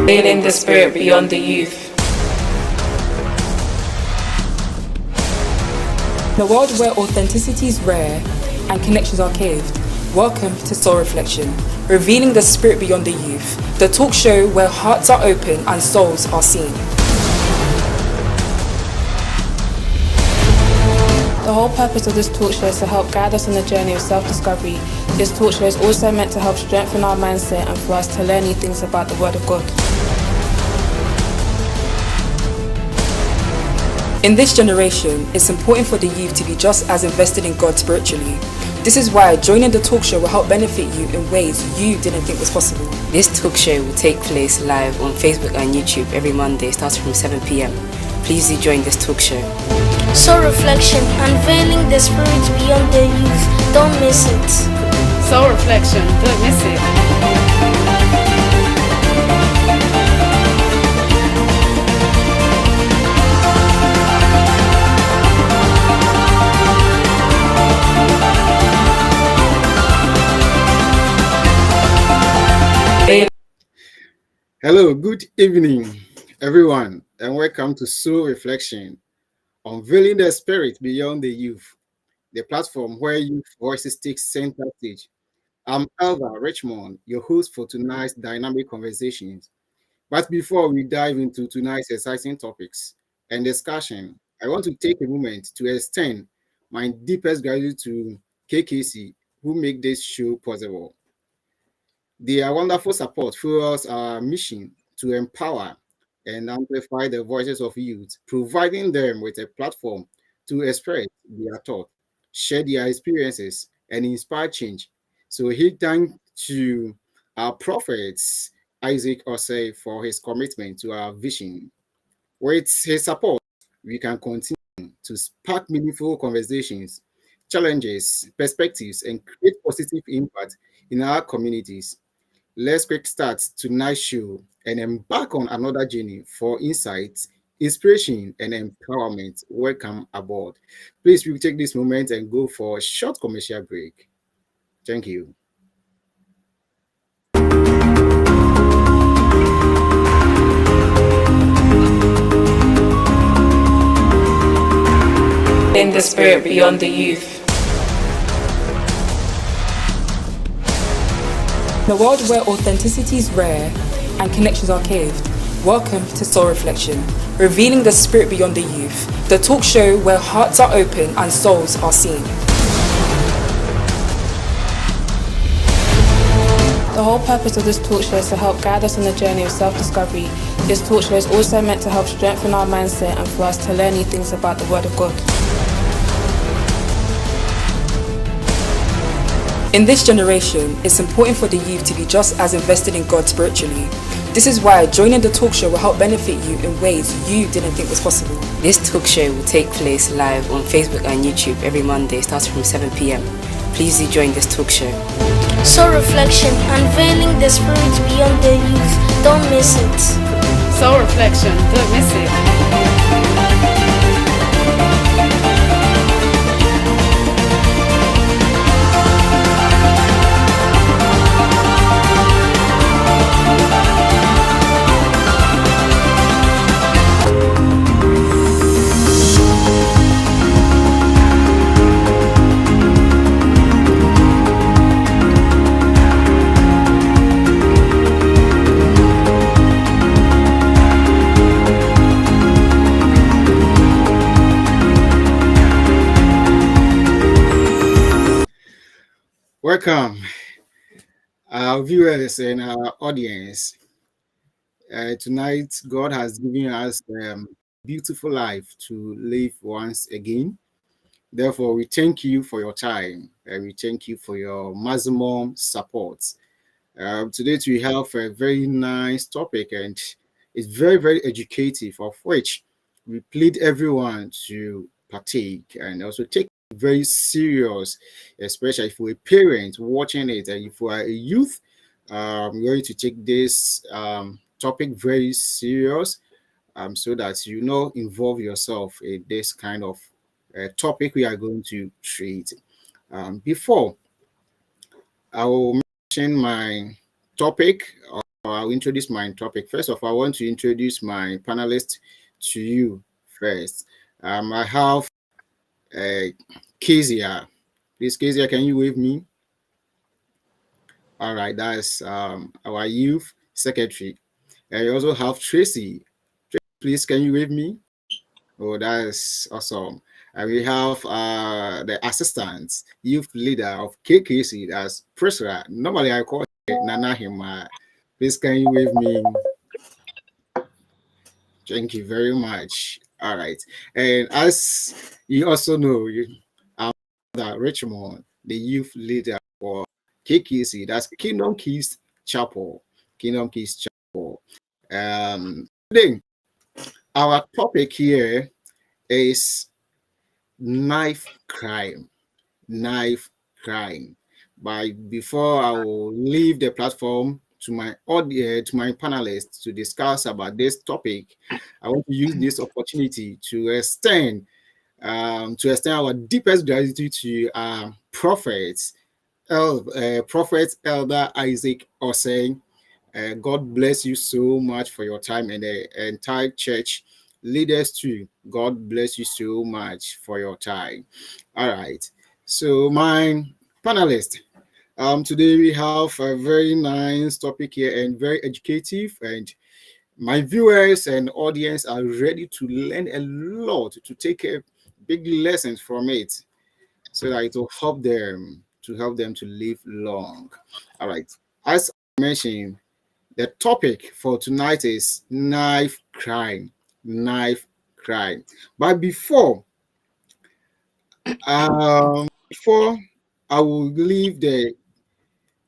Feeling the spirit beyond the youth. In a world where authenticity is rare and connections are caved, welcome to Soul Reflection, revealing the spirit beyond the youth, the talk show where hearts are open and souls are seen. The whole purpose of this talk show is to help guide us on the journey of self-discovery. This talk show is also meant to help strengthen our mindset and for us to learn new things about the Word of God. In this generation, it's important for the youth to be just as invested in God spiritually. This is why joining the talk show will help benefit you in ways you didn't think was possible. This talk show will take place live on Facebook and YouTube every Monday starting from 7 p.m. Please do join this talk show. Soul Reflection, unveiling the spirit beyond the youth. Don't miss it. Soul Reflection, don't miss it. Hello, good evening, everyone, and welcome to Soul Reflection, unveiling the spirit beyond the youth, the platform where youth voices take center stage. I'm Richmond, your host for tonight's dynamic conversations. But before we dive into tonight's exciting topics and discussion, I want to take a moment to extend my deepest gratitude to KKC, who make this show possible. Their wonderful support fuels our mission to empower and amplify the voices of youth, providing them with a platform to express their thoughts, share their experiences, and inspire change. So he thanked to our prophets, Isaac Osei, for his commitment to our vision. With his support, we can continue to spark meaningful conversations, challenges, perspectives, and create positive impact in our communities. Let's quick start tonight's show and embark on another journey for insights, inspiration, and empowerment. Welcome aboard. Please, we'll take this moment and go for a short commercial break. Thank you. In the spirit beyond the youth. In a world where authenticity is rare and connections are caved, welcome to Soul Reflection, revealing the spirit beyond the youth, the talk show where hearts are open and souls are seen. The whole purpose of this talk show is to help guide us on the journey of self-discovery. This talk show is also meant to help strengthen our mindset and for us to learn new things about the Word of God. In this generation, it's important for the youth to be just as invested in God spiritually. This is why joining the talk show will help benefit you in ways you didn't think was possible. This talk show will take place live on Facebook and YouTube every Monday starting from 7 p.m. Please do join this talk show. Soul Reflection, unveiling the spirit beyond the youth. Don't miss it. Soul Reflection, don't miss it. Welcome, our viewers and our audience. Tonight, God has given us a beautiful life to live once again. Therefore, we thank you for your time and we thank you for your maximum support. Today, we have a very nice topic and it's very, very educative, of which we plead everyone to partake and also take very serious, especially if you're a parent watching it and if you are a youth. I'm going to take this topic very serious so that involve yourself in this kind of topic we are going to treat. Before I will mention my topic, I'll introduce my topic. First of all, I want to introduce my panelists to you first. I have KEZIAH. Please, KEZIAH, can you wave me? All right, that's our youth secretary. And you also have TRACY. Please, can you wave me? Oh, that's awesome. And we have the assistant youth leader of KKC, that's PRISCILLA. Normally, I call her Nana Hima. Please, can you wave me? Thank you very much. All right. And as you also know, I'm RICHMOND, the youth leader for KKC, that's Kingdom Keys Chapel. Kingdom Keys Chapel. Today, our topic here is knife crime. Knife crime. But before I will leave the platform to my audience, to my panelists to discuss about this topic, I want to use this opportunity to extend our deepest gratitude to Prophet Elder Isaac Osei. God bless you so much for your time, and the entire church leaders too. God bless you so much for your time. All right. So my panelists, today we have a very nice topic here and very educative, and my viewers and audience are ready to learn a lot, to take a big lessons from it, so that it will help them to live long. All right. As I mentioned, the topic for tonight is knife crime. Knife crime. But before I will leave the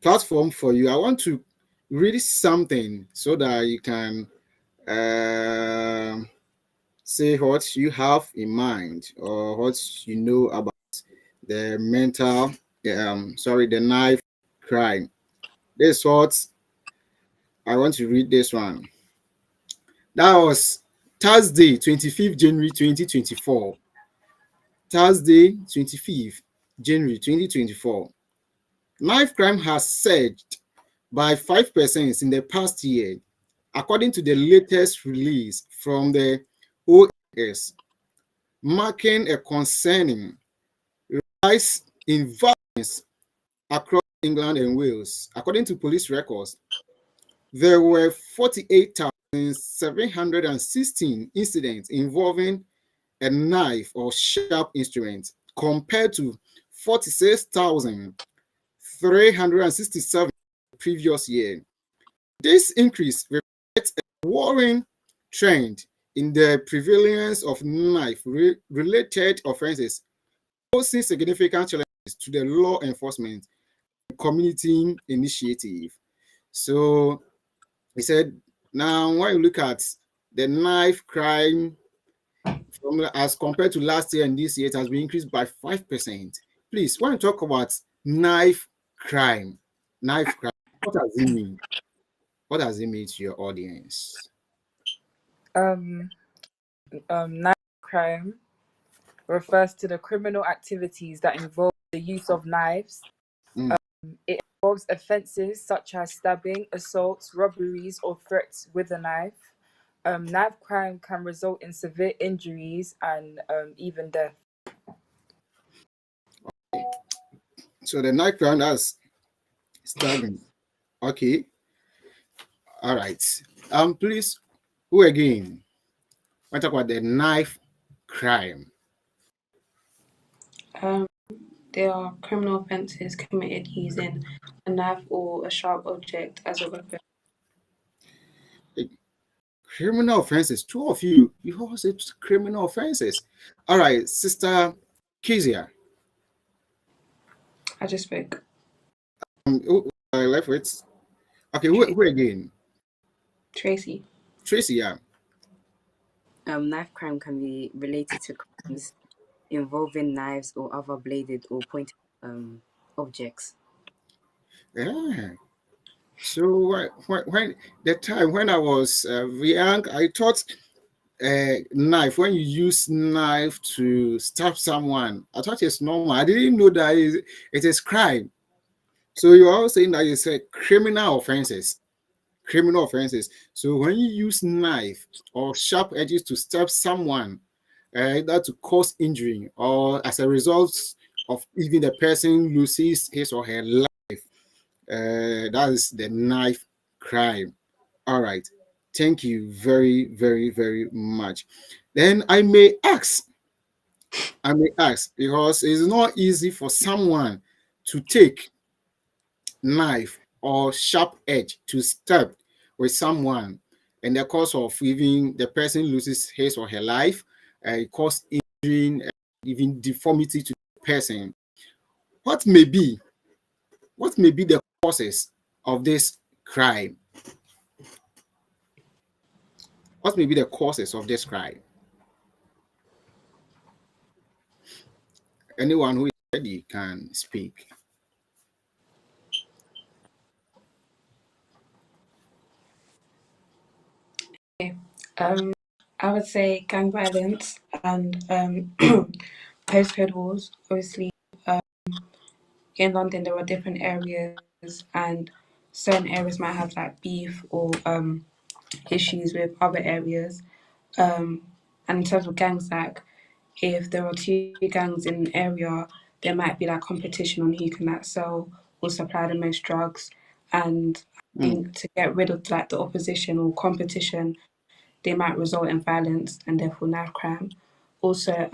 platform for you, I want to read something so that you can say what you have in mind or what you know about the the knife crime. This is what I want to read. This one. That was Thursday, 25th January 2024. Thursday, 25th January 2024. Knife crime has surged by 5% in the past year, according to the latest release from the OAS, marking a concerning rise in violence across England and Wales. According to police records, there were 48,716 incidents involving a knife or sharp instrument, compared to 46,367 previous year. This increase reflects a worrying trend in the prevalence of knife-related offenses, posing significant challenges to the law enforcement and community initiative. So he said, now when you look at the knife crime as compared to last year and this year, it has been increased by 5%. Please, when you talk about knife crime, what does it mean? What does it mean to your audience? Knife crime refers to the criminal activities that involve the use of knives. It involves offences such as stabbing, assaults, robberies, or threats with a knife. Knife crime can result in severe injuries and even death. So the knife crime, that's stabbing. Okay. All right. Please, who again? I talk about the knife crime. They are criminal offences committed using a knife or a sharp object as a weapon. Criminal offenses. Two of you all said criminal offenses. All right, Sister KEZIAH. I just spoke. Who I left with? Okay, who again? TRACY. TRACY, yeah. Knife crime can be related to crimes involving knives or other bladed or pointed objects. Yeah. So when the time when I was young, I thought knife, when you use knife to stab someone, I thought it's normal. I didn't know that it is crime. So you're all saying that it's a criminal offenses. criminal offenses. So when you use knife or sharp edges to stab someone, either to cause injury or as a result of even the person loses his or her life, that is the knife crime. All right. Thank you very, very, very much. Then I may ask, because it's not easy for someone to take knife or sharp edge to stab with someone, and the cause of even the person loses his or her life, it cause injury, even deformity to the person. What may be the causes of this crime? What may be the causes of this crime? Anyone who is ready can speak. Um, I would say gang violence and postcode wars. Obviously, in London there are different areas, and certain areas might have like beef or issues with other areas. And in terms of gangs, like if there are two gangs in an area, there might be like competition on who can like sell or supply the most drugs. And I Mm, think to get rid of like the opposition or competition, they might result in violence and therefore knife crime. Also,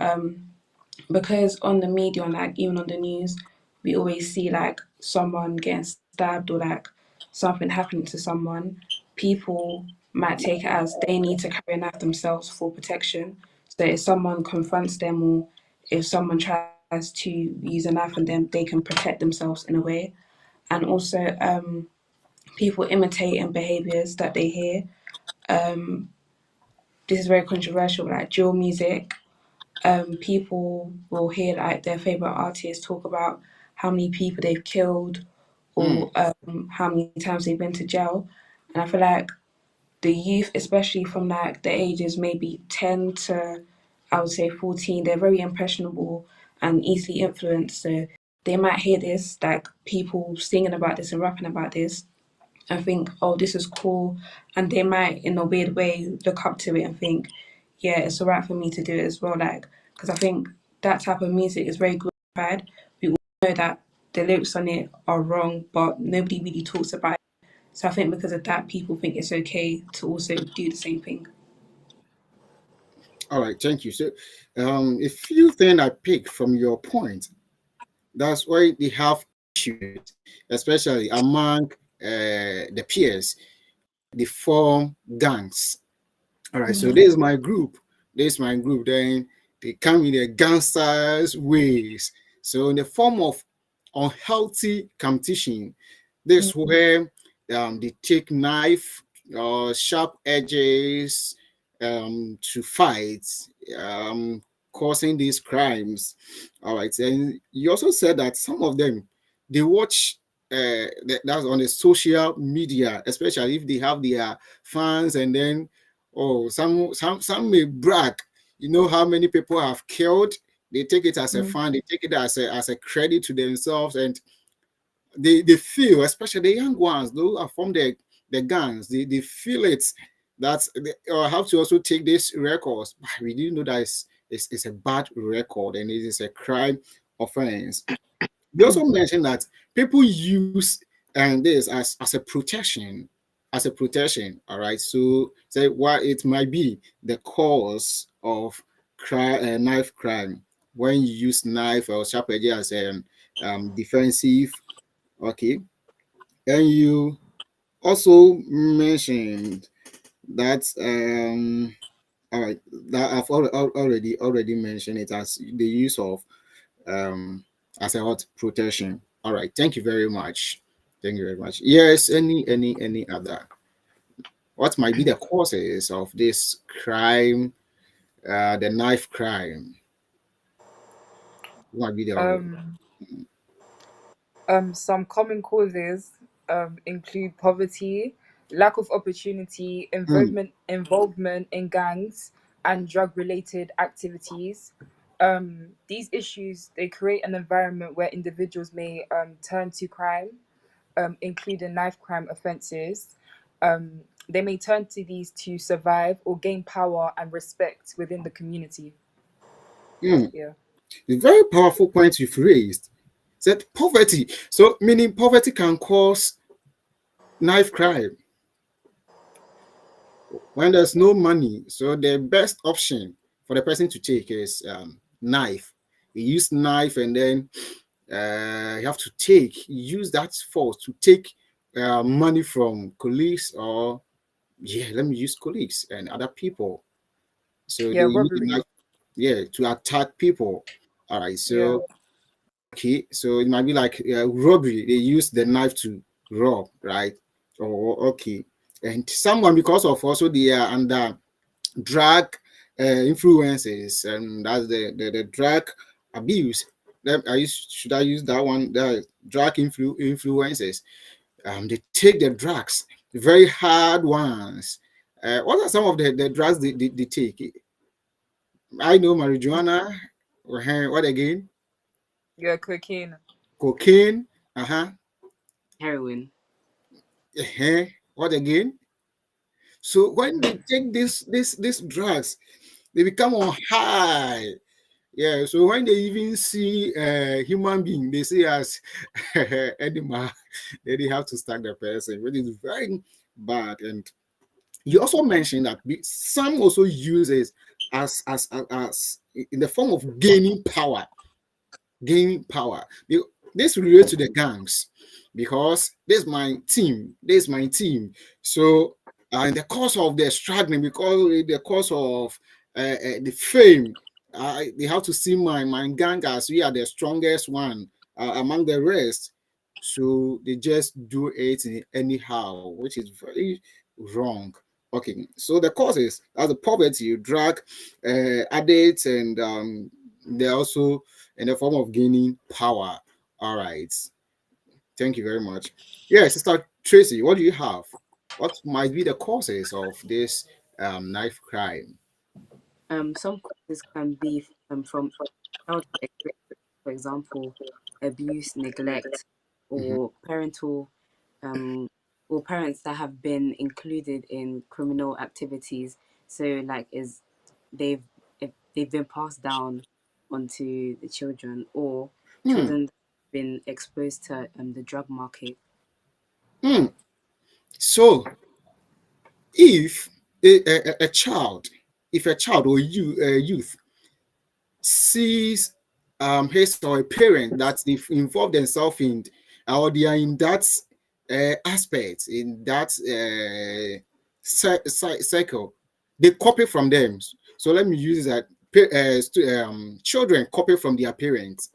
because on the media and like even on the news, we always see like someone getting stabbed or like something happening to someone, people might take it as they need to carry a knife themselves for protection. So if someone confronts them or if someone tries to use a knife on them, they can protect themselves in a way. And also, people imitating behaviors that they hear. This is very controversial, like drill music. People will hear like their favorite artists talk about how many people they've killed mm, or how many times they've been to jail. And I feel like the youth, especially from like the ages maybe 10 to I would say 14, they're very impressionable and easily influenced. So they might hear this, like people singing about this and rapping about this, and think, oh, this is cool. And they might, in a weird way, look up to it and think, yeah, it's all right for me to do it as well. Like, because I think that type of music is very glorified. We all know that the lyrics on it are wrong, but nobody really talks about it. So I think because of that, people think it's okay to also do the same thing. all right, thank you. So, a few things I pick from your point. That's why they have issues, especially among the peers. They form gangs. All right, so this is my group. This is my group. Then they come in their gangsters ways. So in the form of unhealthy competition, this where they take knife or sharp edges to fight, um, causing these crimes. All right, and you also said that some of them they watch that's on the social media, especially if they have their fans, and then oh, some may brag. You know how many people have killed. They take it as a fun. They take it as a credit to themselves, and they feel, especially the young ones, those are from the gangs. They feel it. That's they have to also take this records. We didn't know that it's a bad record and it is a crime offense. They also mentioned that people use and this as a protection, All right, so say what it might be the cause of knife crime when you use knife or sharp edge as a defensive. Okay, and you also mentioned that all right, that I've already mentioned it as the use of um as a hot protection. All right, thank you very much. Thank you very much. Yes, any other? What might be the causes of this crime, the knife crime? What might be the Um, some common causes include poverty, lack of opportunity, mm, involvement in gangs, and drug-related activities. These issues they create an environment where individuals may turn to crime, including knife crime offences. they may turn to these to survive or gain power and respect within the community. Yeah. The very powerful point you've raised said poverty. So, meaning poverty can cause knife crime when there's no money. So, the best option for the person to take is knife. You use knife, and then you have to use that force to take money from colleagues, or let me use colleagues and other people. So they Yeah, use the robbery. knife, to attack people. All right, Yeah. so okay, so it might be like robbery. They use the knife to rob, right? Okay, and someone, because of also the under drug influences, and that's the drug abuse. Should I use that one? The drug influences. They take the drugs, the very hard ones. What are some of the drugs they take? I know marijuana. What again? Yeah, cocaine. Cocaine. Heroin. What again? So when they take this drugs, they become on high. Yeah. So when they even see a human being, they see as animal, then they have to start the person, which is very bad. And you also mentioned that some also use it as in the form of gaining power. This relates to the gangs, because this is my team. So in the course of their struggling, because in the course of the fame, they have to see my gang as we are the strongest one among the rest. So they just do it anyhow, which is very wrong. Okay, so the causes are the poverty, drug addicts, and they also in the form of gaining power. All right. Thank you very much. Yeah, Sister Tracy, what do you have? What might be the causes of this knife crime? Some causes can be from childhood experience, for example, abuse, neglect, Mhm. or parental or parents that have been included in criminal activities. So like is they've if they've been passed down onto the children, or Hmm. children been exposed to the drug market. Hmm. So if a child, or youth sees his or a parent that they've involved themselves in, or they are in that aspect, in that cycle, they copy from them. So let me use that. Children copy from their parents.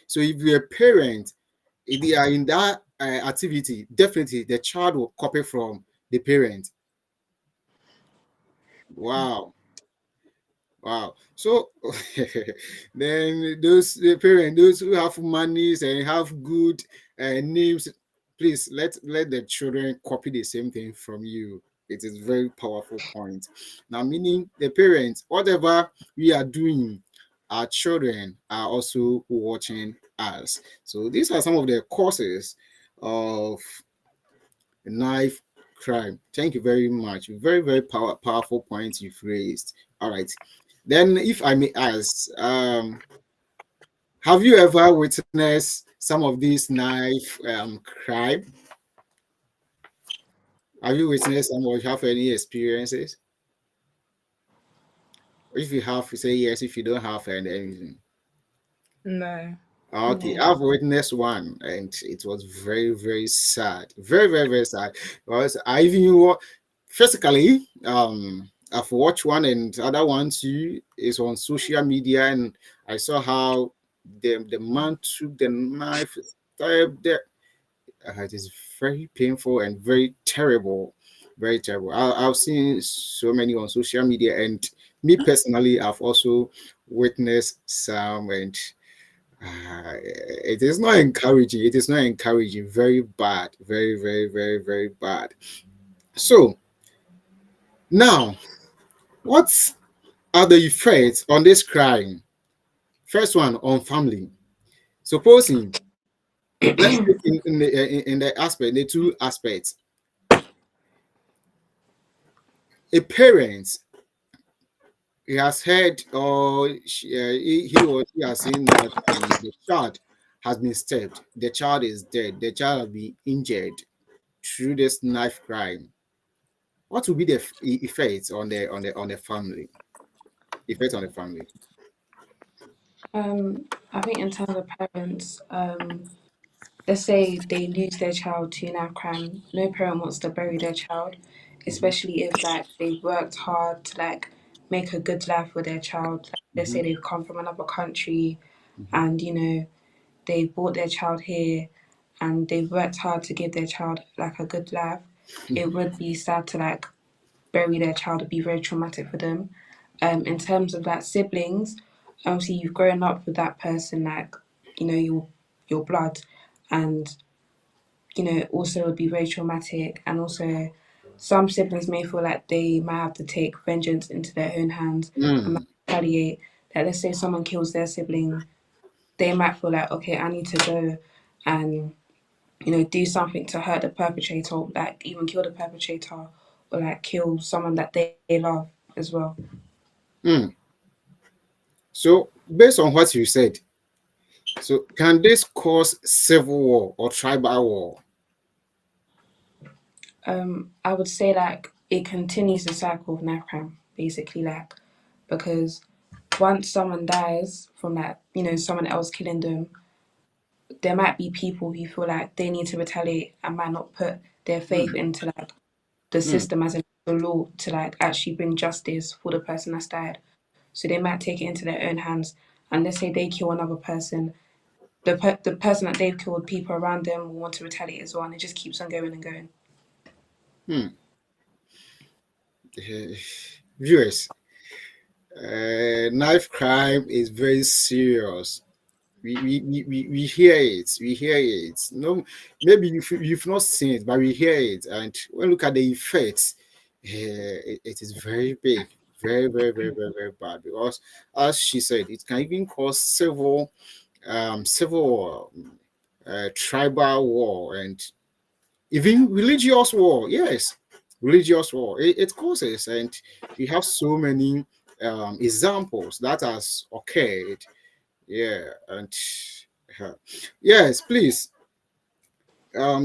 So if you're a parent, if they are in that activity, definitely the child will copy from the parent. Wow. Wow. So then the parents, those who have monies and have good names, please let the children copy the same thing from you. It is very powerful point. Now, meaning the parents, whatever we are doing, our children are also watching us. So these are some of the causes of knife crime. Thank you very much. Very, very powerful points you've raised. All right. Then, if I may ask, have you ever witnessed some of these knife crime? Have you witnessed some, or have any experiences? If you have, you say yes. If you don't have anything. No. Okay, No. I've witnessed one, and it was very, very sad. Very, very, very sad. Because I even physically, I've watched one, and the other one too is on social media, and I saw how the man took the knife, stabbed there. It is very painful and very terrible, very terrible. I've seen so many on social media, and me personally, I've also witnessed some, and it is not encouraging. It is not encouraging. Very bad. Very, very, very, very bad. So now, what are the effects on this crime? First one on family. Supposing, let's take in the aspect, the two aspects. a parent, he has heard, or he or she has seen that the child has been stabbed, the child is dead, the child has been injured through this knife crime. What will be the effects on the family? Effects on the family. I think in terms of parents, let's say they lose their child to knife crime, no parent wants to bury their child, especially if like they've worked hard to like make a good life for their child. Like, let's say Mhm, they've come from another country mhm, and they brought their child here and they've worked hard to give their child like a good life. It would be sad to like bury their child. It'd be very traumatic for them. In terms of like siblings, obviously you've grown up with that person, like your blood, and also it would be very traumatic. And also, some siblings may feel like they might have to take vengeance into their own hands and might mm, retaliate. Like let's say someone kills their sibling, they might feel like, okay, I need to go and do something to hurt the perpetrator, like even kill the perpetrator, or like kill someone that they love as well. mm. So, based on what you said, so can this cause civil war or tribal war? I would say like it continues the cycle of knife crime, basically, like because once someone dies from like someone else killing them, there might be people who feel like they need to retaliate and might not put their faith Mm, into like the mm, system as in the law to like actually bring justice for the person that's died. So they might take it into their own hands, and let's say they kill another person. The person that they've killed, people around them will want to retaliate as well, and it just keeps on going and going. mm. Viewers, knife crime is very serious. We hear it. We hear it. No, maybe you've not seen it, but we hear it. And when we look at the effects, it is very big, very, very, very, very, very bad. Because, as she said, it can even cause civil war, tribal war, and even religious war. Yes, religious war. It causes, and we have so many examples that has occurred. Yeah, and yes, please.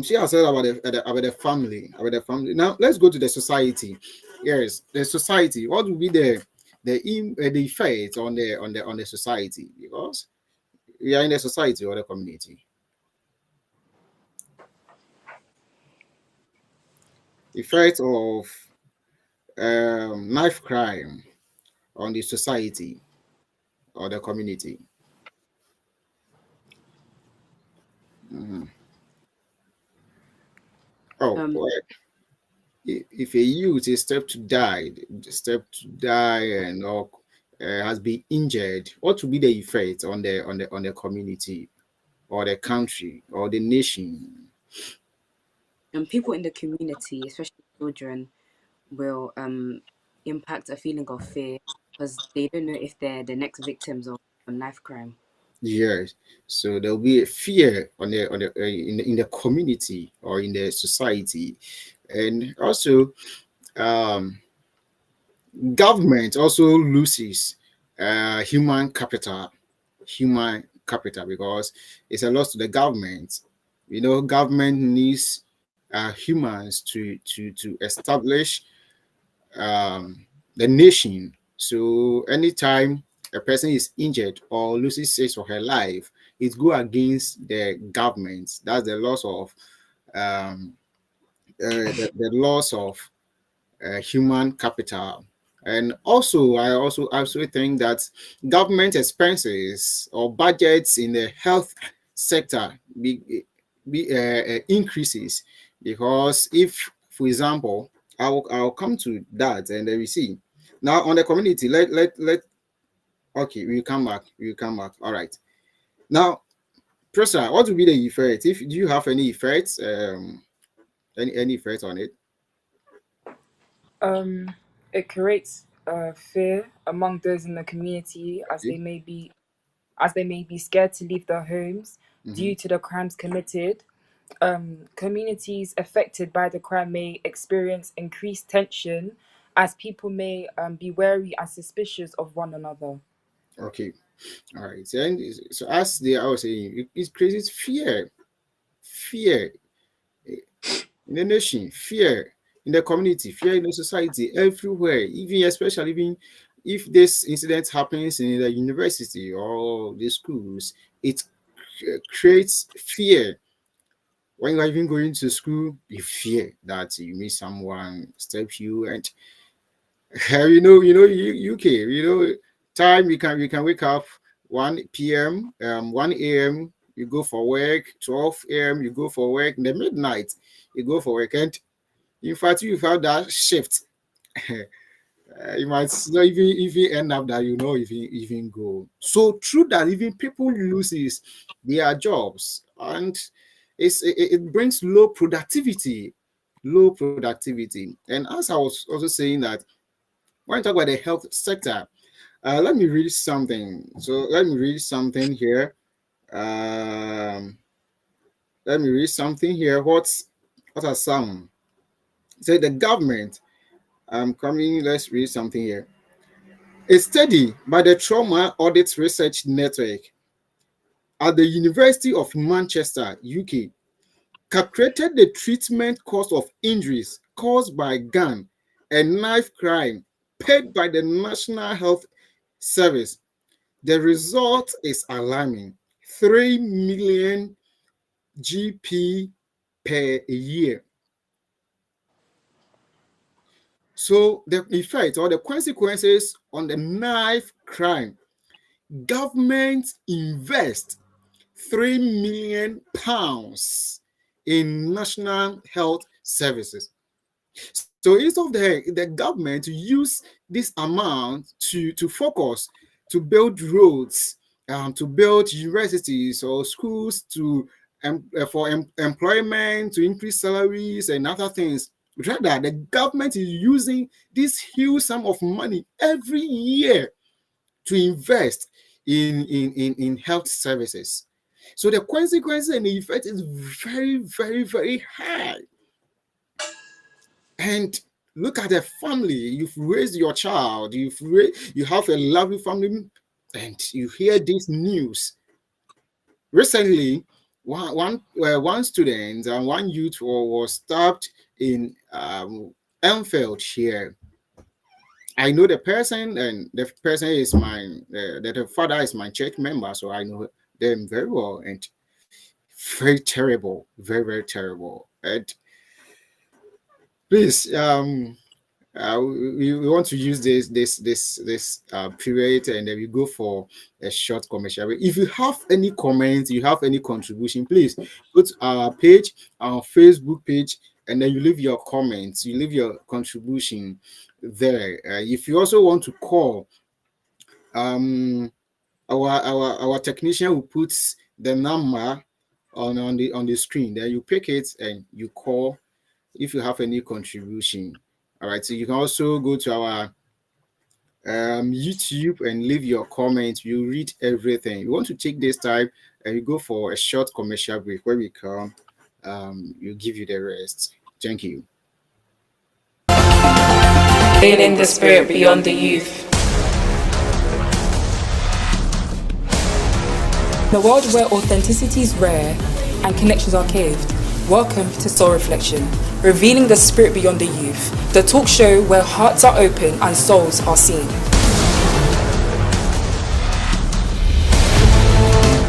She has said about the family, about the family. Now let's go to the society. Yes, the society. What will be the effect on the society? Because we are in the society or the community. Effect of knife crime on the society or the community. Mhm. Oh, Um, well, if a youth is step to die and or has been injured, what will be the effect on the community or the country or the nation? and people in the community, especially children, will impact a feeling of fear because they don't know if they're the next victims of knife crime. Yes, so there will be a fear in the community or in the society, and also um, government also loses human capital because it's a loss to the government. Government needs humans to establish the nation. So anytime a person is injured or loses his or her life, it go against the government. That's the loss of the loss of human capital. And also, I also think that government expenses or budgets in the health sector be increases because if, for example, I'll come to that and then we see now on the community. Let Okay, we come back. We come back. All right. Now, Priscilla, what will be the effect? If do you have any effects? Any effect on it? Um, it creates fear among those in the community Okay. as they may be scared to leave their homes Mm-hmm. due to the crimes committed. Communities affected by the crime may experience increased tension as people may be wary and suspicious of one another. Okay. All right. So as I was saying, it creates fear in the nation, fear in the community, fear in the society, everywhere, even especially even if this incident happens in the university or the schools, it creates fear. When you're even going to school, you fear that you meet someone, step you, and UK, time you can wake up 1 p.m., 1 a.m. you go for work, 12 a.m. you go for work, in the midnight you go for work, and in fact you have that shift. You might not even end up that even go. So true that even people loses their jobs, and it brings low productivity. And as I was also saying that when I talk about the health sector, let me read something. So let me read something here. Let me read something here. What are some? Say the government. I'm coming. Let's read something here. A study by the Trauma Audit Research Network at the University of Manchester, UK, calculated the treatment cost of injuries caused by gun and knife crime paid by the National Health Service. The result is alarming: 3 million GP per year. So the effect or the consequences on the knife crime, government invest £3 million in national health services. So instead of the government to use this amount to focus to build roads, to build universities or schools, for employment, to increase salaries and other things, rather the government is using this huge sum of money every year to invest in health services. So the consequences and the effect is very, very, very high. And look at a family. You've raised your child. You have a lovely family, and you hear this news. Recently, one student and one youth was stabbed in Enfield here. I know the person, and the person is the father is my church member, so I know them very well, and very terrible, very, very terrible. And please, we want to use this period, and then we go for a short commercial. If you have any comments, you have any contribution, please go to our page, our Facebook page, and then you leave your comments, you leave your contribution there. If you also want to call, our technician will put the number on the screen. Then you pick it and you call if you have any contribution. All right, so you can also go to our YouTube and leave your comments. You read everything. You want to take this time and you go for a short commercial break. Where we come, we'll give you the rest. Thank you. Feeling the spirit beyond the youth. In a world where authenticity is rare and connections are caved, welcome to Soul Reflection, revealing the spirit beyond the youth, the talk show where hearts are open and souls are seen.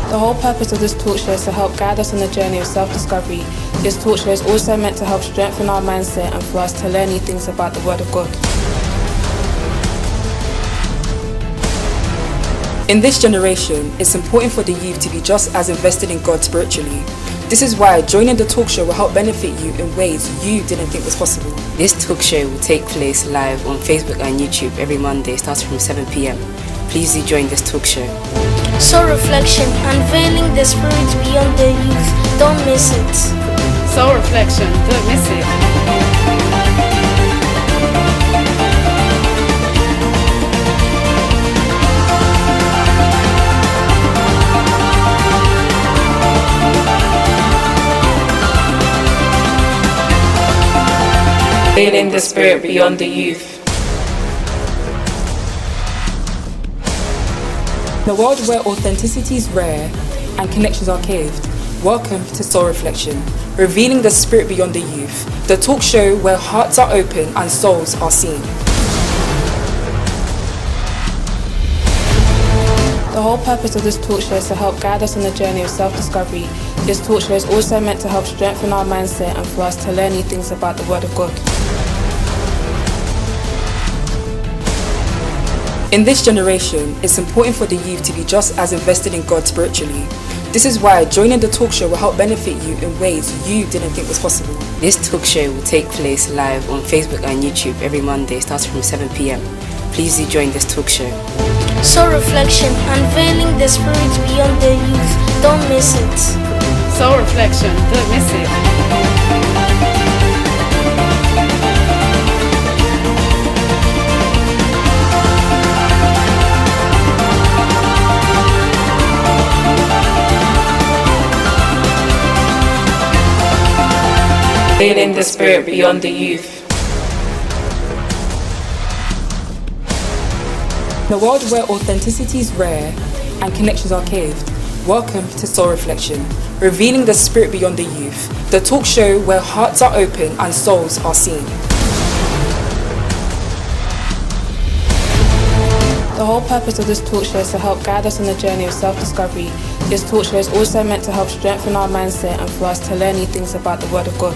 The whole purpose of this talk show is to help guide us on the journey of self-discovery. This talk show is also meant to help strengthen our mindset and for us to learn new things about the Word of God. In this generation, it's important for the youth to be just as invested in God spiritually. This is why joining the talk show will help benefit you in ways you didn't think was possible. This talk show will take place live on Facebook and YouTube every Monday starting from 7 p.m. Please do join this talk show. Soul Reflection, unveiling the spirit beyond the youth. Don't miss it. Soul Reflection, don't miss it. Feeling the spirit beyond the youth. In a world where authenticity is rare and connections are caved, welcome to Soul Reflection, revealing the spirit beyond the youth, the talk show where hearts are open and souls are seen. The whole purpose of this talk show is to help guide us on the journey of self-discovery. This talk show is also meant to help strengthen our mindset and for us to learn new things about the Word of God. In this generation, it's important for the youth to be just as invested in God spiritually. This is why joining the talk show will help benefit you in ways you didn't think was possible. This talk show will take place live on Facebook and YouTube every Monday, starting from 7 p.m. Please do join this talk show. Soul Reflection, unveiling the spirit beyond the youth. Don't miss it. Soul Reflection, don't miss it. Feeling the spirit beyond the youth. In a world where authenticity is rare and connections are caved, welcome to Soul Reflection, revealing the spirit beyond the youth, the talk show where hearts are open and souls are seen. The whole purpose of this talk show is to help guide us on the journey of self-discovery. This talk show is also meant to help strengthen our mindset and for us to learn new things about the Word of God.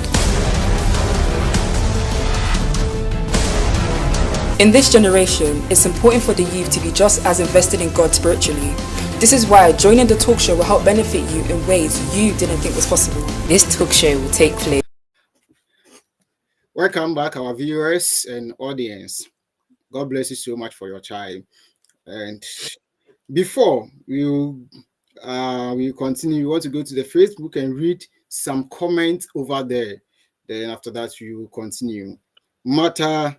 In this generation, it's important for the youth to be just as invested in God spiritually. This is why joining the talk show will help benefit you in ways you didn't think was possible. This talk show will take place. Welcome back, our viewers and audience. God bless you so much for your time. And before we continue, we want to go to the Facebook and read some comments over there. Then after that, we will continue. Mata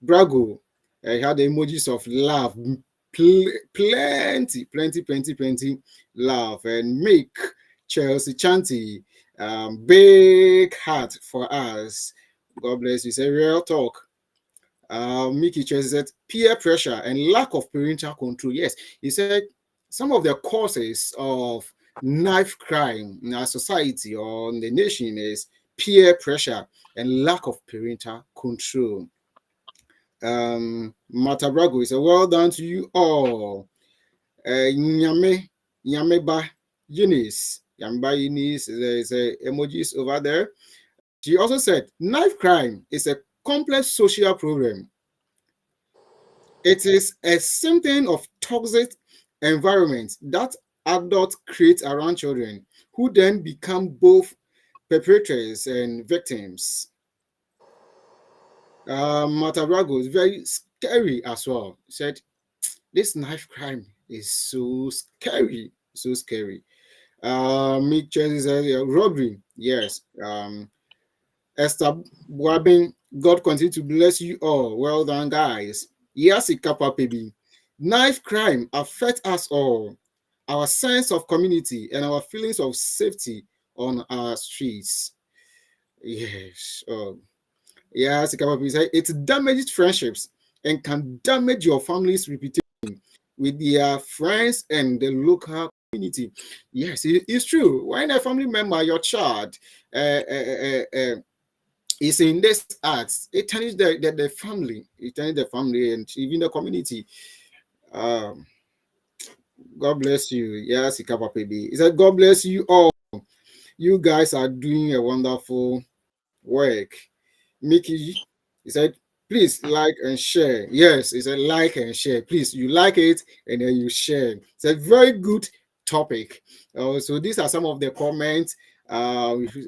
Brago, I had the emojis of love, plenty love, and make Chelsea Chanty, big heart for us. God bless you. Say real talk. Mickey Chelsea said peer pressure and lack of parental control. Yes, he said some of the causes of knife crime in our society or in the nation is peer pressure and lack of parental control. Matabrago is a well done to you all. Nyameba Eunice, there is a emojis over there. She also said knife crime is a complex social problem. It is a symptom of toxic environment that adults create around children, who then become both perpetrators and victims. Matabrago is very scary as well. He said this knife crime is so scary, so scary. Mick Chelsea said robbery, yes. Esther Wabin, God continue to bless you all. Well done, guys. Yes, baby. Knife crime affects us all. Our sense of community and our feelings of safety on our streets. Yes. Yes, it damages friendships and can damage your family's reputation with their friends and the local community. Yes, it's true. When a family member, your child, is in this arts, it turns the family, and even the community. God bless you. Yes, Baby. He said, God bless you all. You guys are doing a wonderful work. Mickey, he said, please like and share. Yes, he said, like and share. Please, you like it and then you share. It's a very good topic. So these are some of the comments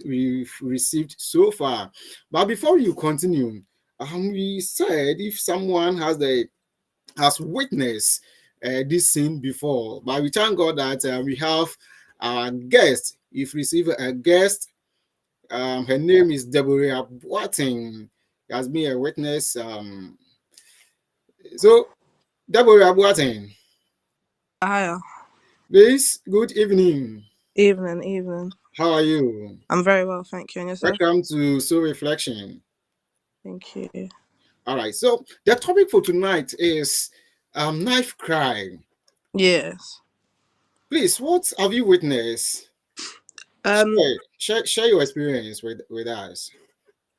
we've received so far. But before you continue, we said if someone has witnessed this scene before, but we thank God that we have our guest. If we receive a guest, her name is Deborah Boateng. She has been a witness. So, Deborah Boateng. Hiya. Please, good evening. Evening. How are you? I'm very well, thank you. And yourself? Welcome to Soul Reflection. Thank you. All right. So the topic for tonight is knife crime. Yes. Please, what have you witnessed? Um, Share your experience with us.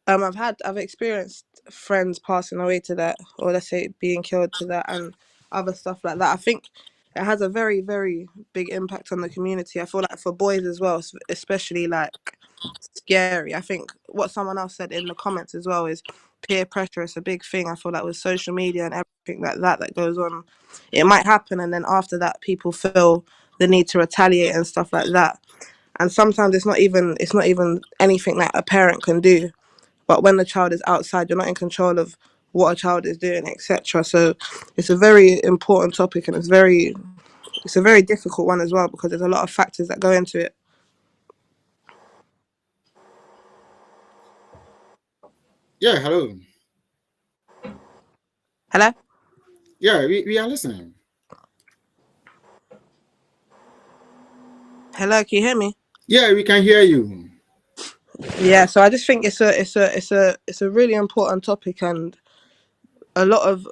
I've experienced friends passing away to that, or let's say being killed to that, and other stuff like that. I think it has a very, very big impact on the community. I feel like for boys as well, especially like scary. I think what someone else said in the comments as well is peer pressure is a big thing. I feel like with social media and everything like that that goes on, it might happen, and then after that, people feel the need to retaliate and stuff like that. And sometimes it's not even anything that a parent can do, but when the child is outside, you're not in control of what a child is doing, etc. So it's a very important topic, and it's a very difficult one as well because there's a lot of factors that go into it. Yeah, hello. Hello. Yeah, we are listening. Hello, can you hear me? Yeah, we can hear you. Yeah, so I just think it's a really important topic, and a lot of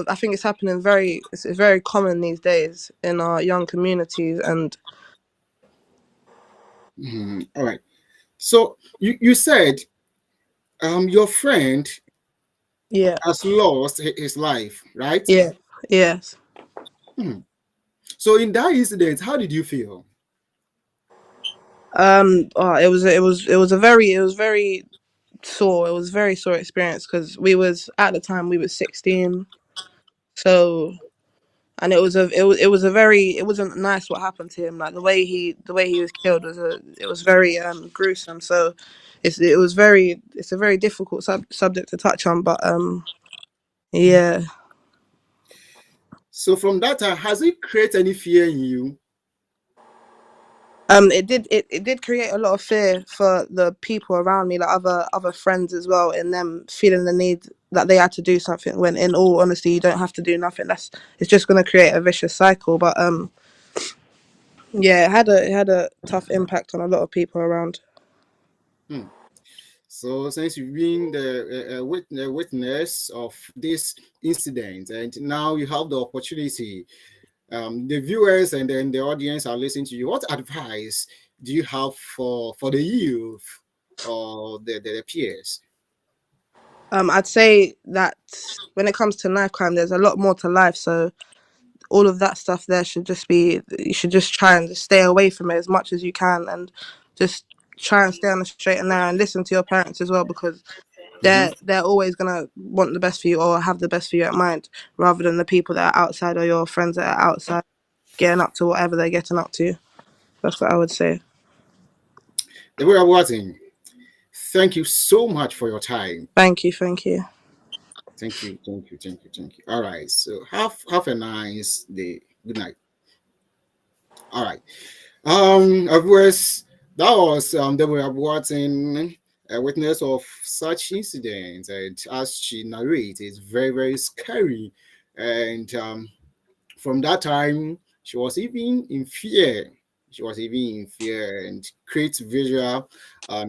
I think it's happening it's very common these days in our young communities. And All right. So you said your friend yeah, has lost his life, right? yeah, yes. Mhm. So in that incident, how did you feel? It was very sore. It was very sore experience because we was at the time we was 16. So, and it wasn't nice what happened to him. Like the way he was killed it was very gruesome. So it's a very difficult subject to touch on. But yeah. So from that time, has it created any fear in you? It did create a lot of fear for the people around me, like other friends as well, in them feeling the need that they had to do something when in all honesty you don't have to do nothing. It's just gonna create a vicious cycle. But yeah, it had a tough impact on a lot of people around. Hmm. So since you've been the witness of this incident, and now you have the opportunity, the viewers and then the audience are listening to you. What advice do you have for the youth or the peers? I'd say that when it comes to knife crime, there's a lot more to life. So all of that stuff there should just be you should just try and just stay away from it as much as you can, and just try and stay on the straight and narrow and listen to your parents as well, because Mhm. they're always gonna want the best for you or have the best for you at mind, rather than the people that are outside or your friends that are outside getting up to whatever they're getting up to. That's what I would say. The way I'm watching. Thank you so much for your time. Thank you, thank you. Thank you, thank you, thank you, thank you. All right. So have a nice day. Good night. All right. Of course, that was Deborah Watson, a witness of such incidents, and as she narrates, it's very, very scary. And from that time, she was even in fear. She was even in fear and creates visual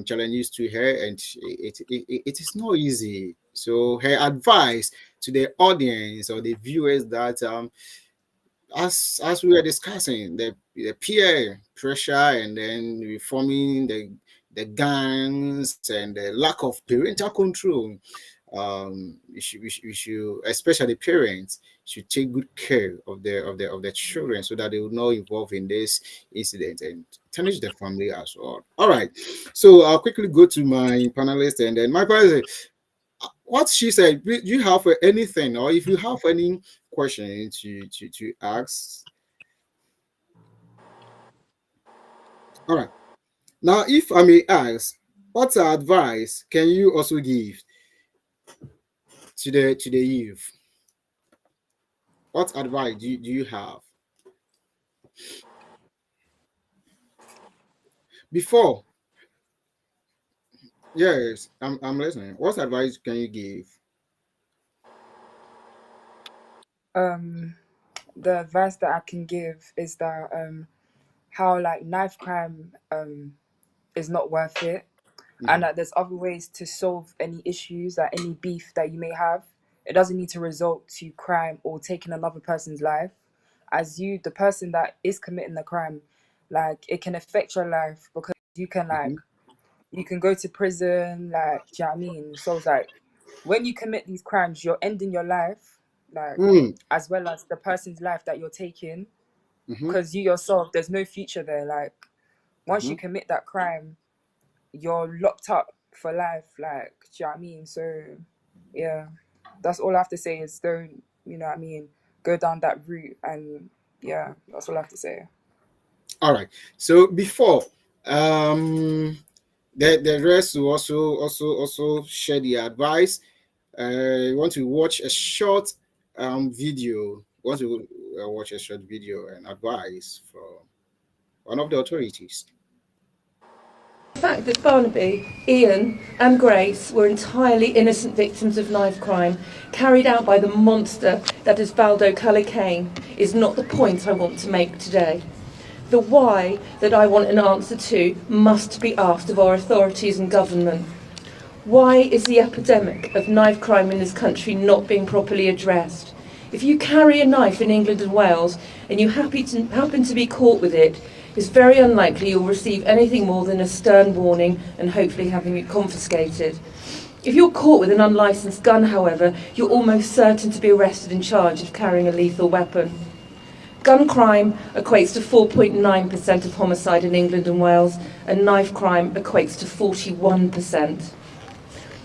challenges to her, and it is not easy. So her advice to the audience or the viewers that as we were discussing the peer pressure and then reforming the gangs and the lack of parental control, we should especially parents should take good care of the children so that they will not involve in this incident and tarnish the family as well. All right, so I'll quickly go to my panelist and then my panelist. What she said, do you have anything, or if you have any question to ask? All right. Now, if I may ask, what advice can you also give to the youth? What advice do you have? Before, yes, I'm listening. What advice can you give? Um, the advice that I can give is that how like knife crime is not worth it, and Mhm. that there's other ways to solve any issues, like any beef that you may have. It doesn't need to result to crime or taking another person's life. as you, the person that is committing the crime, like it can affect your life because you can like you can go to prison, like, do you know what I mean? So it's like when you commit these crimes, you're ending your life, like as well as the person's life that you're taking, because you yourself, there's no future there. Like once you commit that crime, you're locked up for life, like, do you know what I mean? So yeah, that's all I have to say is don't, you know what I mean, go down that route. And yeah, that's all I have to say. All right. So before the rest will also share the advice. You want to watch a short video. Want to watch a short video and advice from one of the authorities. The fact that Barnaby, Ian and Grace were entirely innocent victims of knife crime carried out by the monster that is Valdo Cullicane is not the point I want to make today. The why that I want an answer to must be asked of our authorities and government. Why is the epidemic of knife crime in this country not being properly addressed? If you carry a knife in England and Wales and you happen to be caught with it, it's very unlikely you'll receive anything more than a stern warning and hopefully having it confiscated. If you're caught with an unlicensed gun, however, you're almost certain to be arrested and charged of carrying a lethal weapon. Gun crime equates to 4.9% of homicide in England and Wales, and knife crime equates to 41%.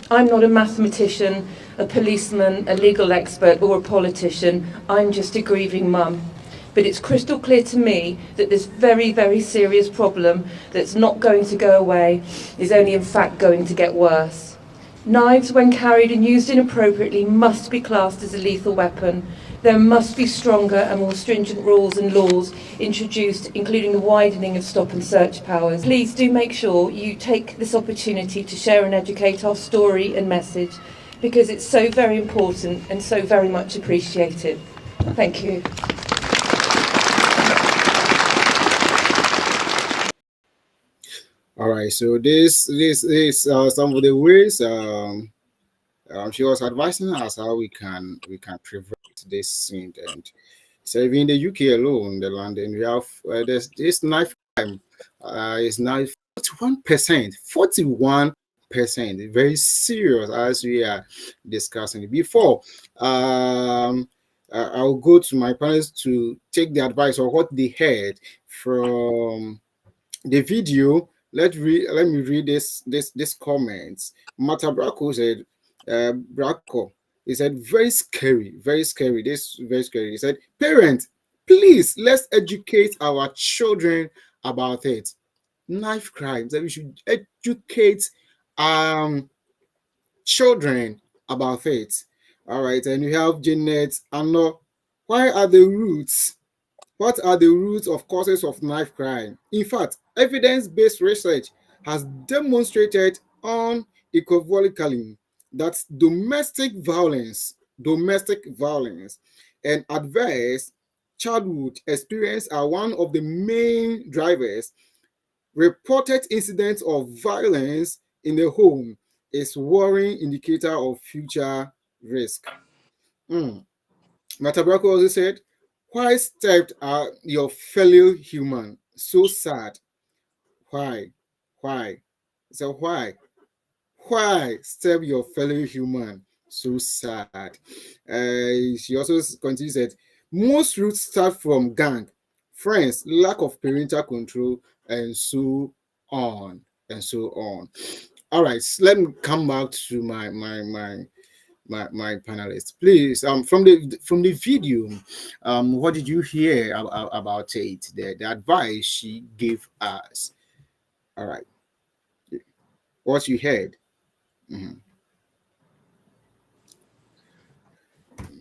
I'm not a mathematician, a policeman, a legal expert or a politician. I'm just a grieving mum. But it's crystal clear to me that this very, very serious problem that's not going to go away is only in fact going to get worse. Knives, when carried and used inappropriately, must be classed as a lethal weapon. There must be stronger and more stringent rules and laws introduced, including the widening of stop and search powers. Please do make sure you take this opportunity to share and educate our story and message, because it's so very important and so very much appreciated. Thank you. All right. So this is some of the ways she was advising us how we can prevent this incident. So even in the UK alone, the London, we have this knife crime is now 41%, 41%, very serious as we are discussing. Before I'll go to my parents to take the advice or what they heard from the video. Let me read this comments. Mata Bracco said, Bracco, he said, very scary, very scary. This very scary. He said, parents, please let's educate our children about it. Knife crimes, that we should educate children about it. All right, and we have Jeanette Anno. Why are the roots? What are the roots of causes of knife crime? In fact, evidence-based research has demonstrated unequivocally that domestic violence, and adverse childhood experience are one of the main drivers. Reported incidents of violence in the home is worrying indicator of future risk. Matabrako also said, why stabbed your fellow human? So sad. Why? So why stab your fellow human? So sad. She also continues that most roots start from gang, friends, lack of parental control, and so on and so on. All right, so let me come back to my panelists, please. From the video, what did you hear about it? The advice she gave us. All right, what you heard?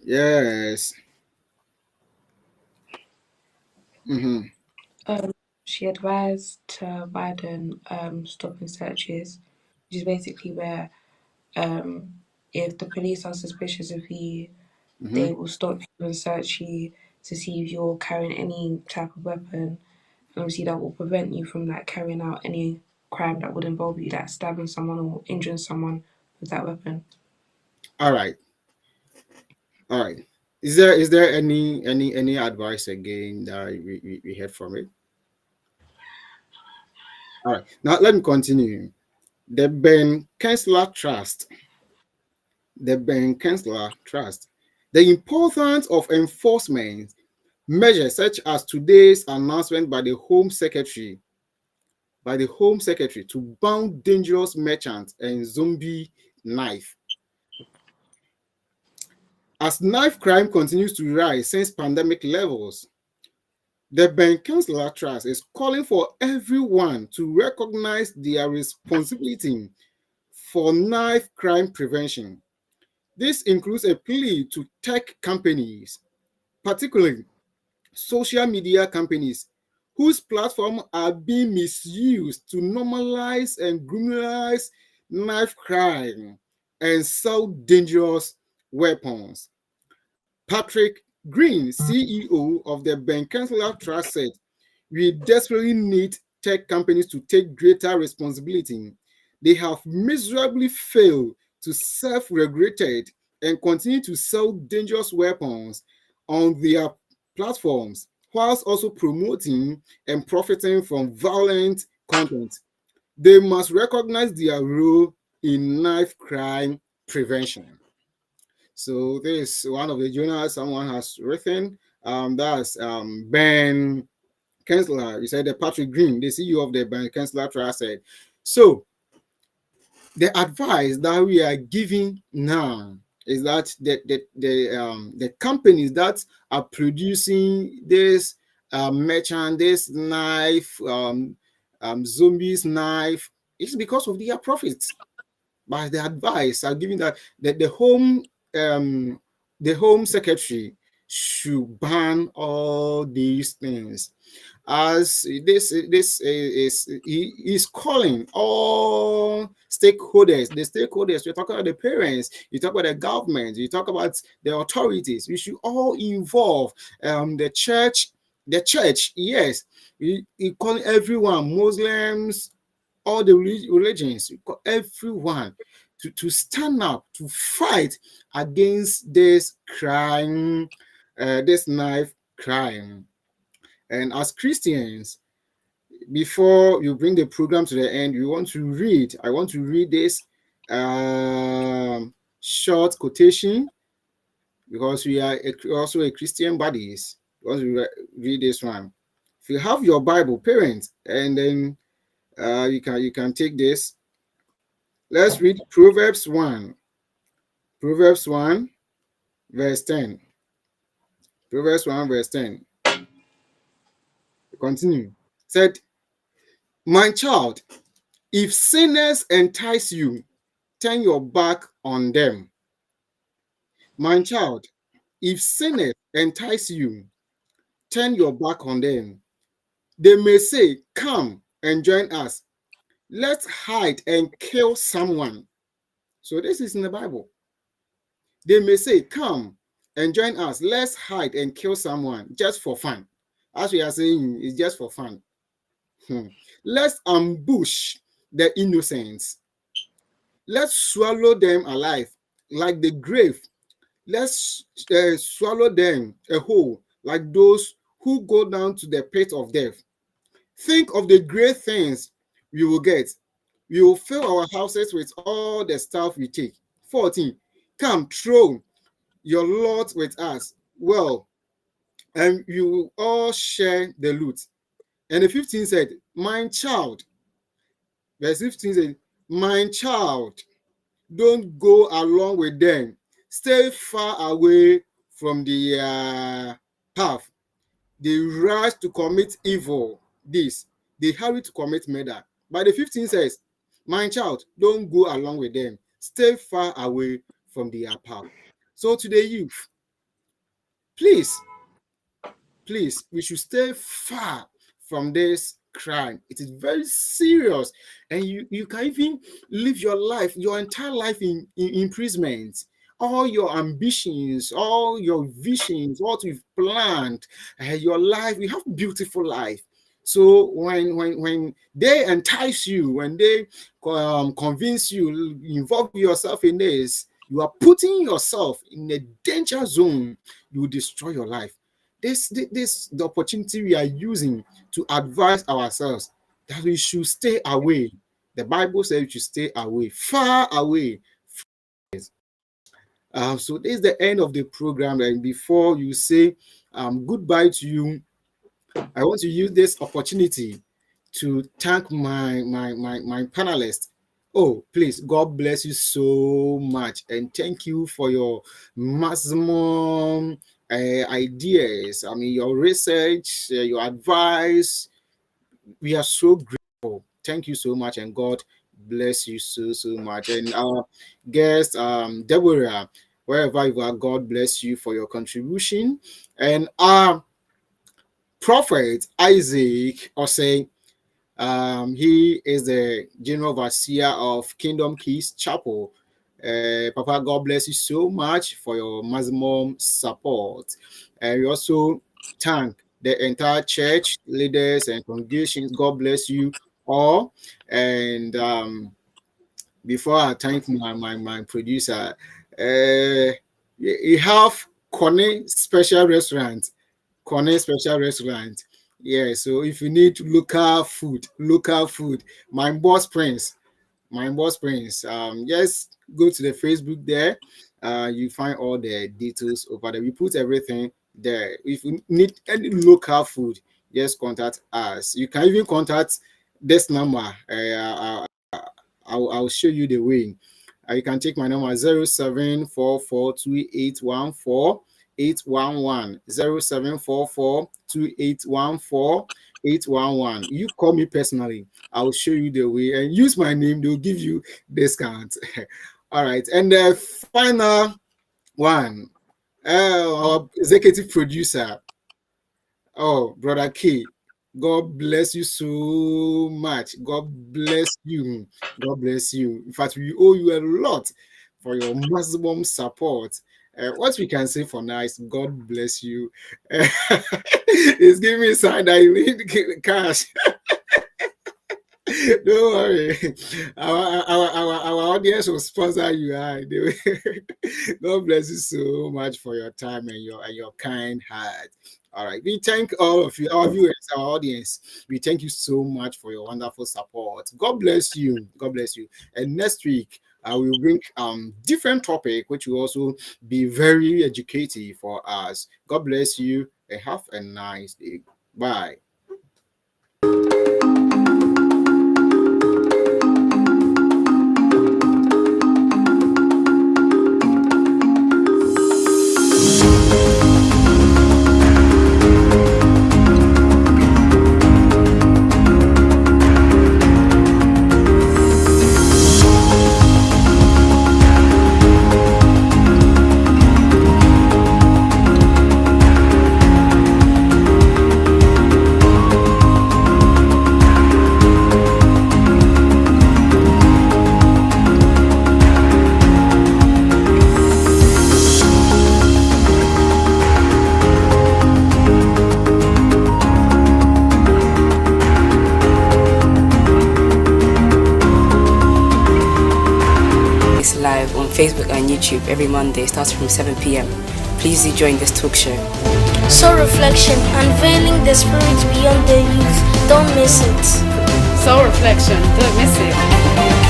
Yes. She advised to widen stop and searches, which is basically where if the police are suspicious of you, they will stop you and search you to see if you're carrying any type of weapon. And obviously that will prevent you from like carrying out any crime that would involve you, like stabbing someone or injuring someone with that weapon. All right. Is there any advice again that we heard from it? All right. Now let me continue. The Ben Kensler Trust. The Ben Kensler Trust. The importance of enforcement measures such as today's announcement by the Home Secretary to ban dangerous merchants and zombie knife. As knife crime continues to rise since pandemic levels, the Ben Kensler Trust is calling for everyone to recognize their responsibility for knife crime prevention. This includes a plea to tech companies, particularly social media companies, whose platforms are being misused to normalize and criminalize knife crime and sell dangerous weapons. Patrick Green, CEO of the Ben Kensler Trust, said, "We desperately need tech companies to take greater responsibility. They have miserably failed to self-regulate and continue to sell dangerous weapons on their platforms, whilst also promoting and profiting from violent content. They must recognize their role in knife crime prevention." So this is one of the journals someone has written. That's Ben Kensler. You said that Patrick Green, the CEO of the Ben Kensler Trust, said. So the advice that we are giving now is that the companies that are producing this merchant, this knife, zombies knife, it's because of their profits. But the advice are giving that the home secretary should ban all these things, as this is he is calling all stakeholders. The stakeholders, you talk about the parents, you talk about the government, you talk about the authorities. We should all involve the church. Yes, he calling everyone, Muslims, all the religions, everyone to stand up, to fight against this crime, this knife crime. And as Christians, before you bring the program to the end, I want to read this short quotation, because we are also a Christian bodies. We want to read this one. If you have your Bible, parents, and then you can take this. Let's read Proverbs 1. Proverbs 1, verse 10. Proverbs 1, verse 10. Continue. Said, "My child, if sinners entice you, turn your back on them." My child, if sinners entice you, turn your back on them. They may say, "Come and join us. Let's hide and kill someone." So this is in the Bible. They may say, "Come and join us. Let's hide and kill someone just for fun." As we are saying, it's just for fun. Let's ambush the innocents. Let's swallow them alive like the grave. Let's swallow them whole like those who go down to the pit of death. Think of the great things we will get. We will fill our houses with all the stuff we take. 14. Come, throw your lot with us. Well, and you will all share the loot. And the 15 said, "My child," verse 15 said, "My child, don't go along with them. Stay far away from the path. They rush to commit evil. They hurry to commit murder." But the 15 says, "My child, don't go along with them. Stay far away from their path." So to the youth, please, we should stay far from this crime. It is very serious, and you can even live your entire life in imprisonment. All your ambitions, all your visions, what you've planned, your life, you have beautiful life. So when they entice you, when they convince you, involve yourself in this, you are putting yourself in a danger zone. You will destroy your life. This the opportunity we are using to advise ourselves that we should stay away. The Bible says we should stay away, far away. So this is the end of the program. And before you say goodbye to you, I want to use this opportunity to thank my panelists. Oh, please, God bless you so much, and thank you for your maximum ideas. I mean, your research, your advice. We are so grateful. Thank you so much, and God bless you so much. And our guest, Deborah, wherever you are, God bless you for your contribution. And our prophet Isaac Osei, he is the general overseer of Kingdom Keys Chapel. Papa, God bless you so much for your maximum support. And we also thank the entire church leaders and congregations. God bless you all. And before I thank my producer, we have Kone Special Restaurant. Yeah, so if you need local food, my boss Prince, just go to the Facebook there. You find all the details over there. We put everything there. If you need any local food, just contact us. You can even contact this number. I'll show you the way. You can take my number 07442814 811 07442814 811. You call me personally, I'll show you the way, and use my name, they'll give you discount. All right, and the final one, our executive producer, Brother K. God bless you so much. God bless you. In fact, we owe you a lot for your maximum support. What we can say for now is God bless you. It's giving me a sign that you need cash. Don't worry. Our audience will sponsor you. God bless you so much for your time and your kind heart. All right. We thank all of you, our viewers, our audience. We thank you so much for your wonderful support. God bless you. And next week, I will bring different topic, which will also be very educative for us. God bless you and have a nice day. Bye. Facebook and YouTube every Monday starting from 7 p.m. Please do join this talk show. Soul Reflection, unveiling the spirit beyond the youth. Don't miss it. Soul Reflection, don't miss it.